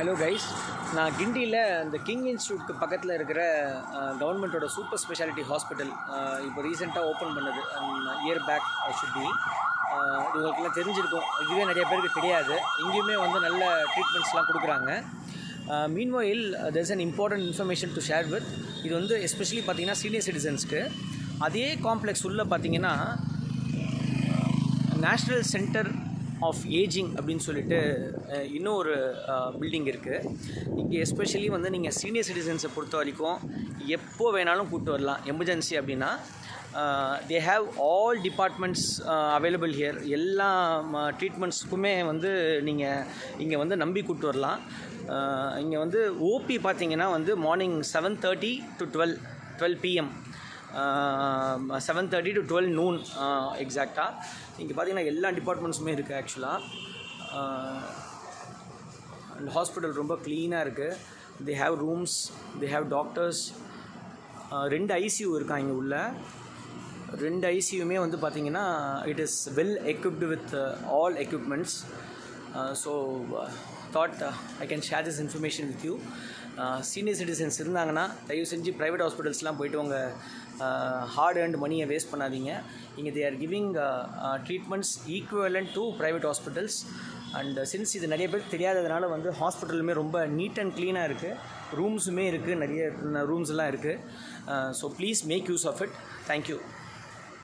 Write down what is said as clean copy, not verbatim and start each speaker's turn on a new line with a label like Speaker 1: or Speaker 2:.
Speaker 1: Hello guys, நான் கிண்டியில் இந்த கிங் இன்ஸ்டியூட்க்கு பக்கத்தில் இருக்கிற கவர்மெண்ட்டோட சூப்பர் ஸ்பெஷாலிட்டி ஹாஸ்பிட்டல் இப்போ ரீசெண்டாக ஓப்பன் பண்ணது இயர் பேக் ஷுட் பி. இது உங்களுக்குலாம் தெரிஞ்சிருக்கும், இதுவே நிறைய பேருக்கு தெரியாது. இங்கேயுமே வந்து நல்ல ட்ரீட்மெண்ட்ஸ்லாம் கொடுக்குறாங்க. Meanwhile there's an important information to share with. இது வந்து எஸ்பெஷலி பார்த்திங்கன்னா சீனியர் சிட்டிசன்ஸ்க்கு. அதே காம்ப்ளெக்ஸ் உள்ளே பார்த்திங்கன்னா நேஷ்னல் சென்டர் ஆஃப் ஏஜிங் அப்படின்னு சொல்லிட்டு இன்னொரு பில்டிங் இருக்குது. இங்கே எஸ்பெஷலி வந்து நீங்கள் சீனியர் சிட்டிசன்ஸை பொறுத்த வரைக்கும் எப்போ வேணாலும் கூப்பிட்டு வரலாம். எமர்ஜென்சி அப்படின்னா they have all departments available here. எல்லா ட்ரீட்மெண்ட்ஸுக்குமே வந்து நீங்கள் இங்கே வந்து நம்பி கூப்பிட்டு வரலாம். இங்கே வந்து ஓபி பார்த்திங்கன்னா வந்து morning 7:30 to 12 PM, 7:30 to 12 noon எக்ஸாக்டாக. இங்கே பார்த்திங்கன்னா எல்லா டிபார்ட்மெண்ட்ஸுமே இருக்குது ஆக்சுவலாக. அண்ட் ஹாஸ்பிட்டல் ரொம்ப க்ளீனாக இருக்குது. They have rooms, they have doctors. 2 ICU இருக்காங்க இங்கே உள்ள. 2 ICUமே வந்து பார்த்திங்கன்னா it is well equipped with all equipments. So thought I can share this information with you. Senior citizens இருந்தாங்கன்னா தயவு செஞ்சு ப்ரைவேட் ஹாஸ்பிட்டல்ஸ்லாம் போய்ட்டு உங்கள் ஹார்ட் ஏர்ன்ட் மணியை வேஸ்ட் பண்ணாதீங்க. இங்கே they are giving treatments equivalent to private hospitals. And since இது நிறைய பேருக்கு தெரியாததுனால வந்து ஹாஸ்பிட்டலுமே ரொம்ப நீட் அண்ட் க்ளீனாக இருக்குது. ரூம்ஸுமே இருக்குது, நிறைய ரூம்ஸ்லாம் இருக்குது. So please make use of it. Thank you.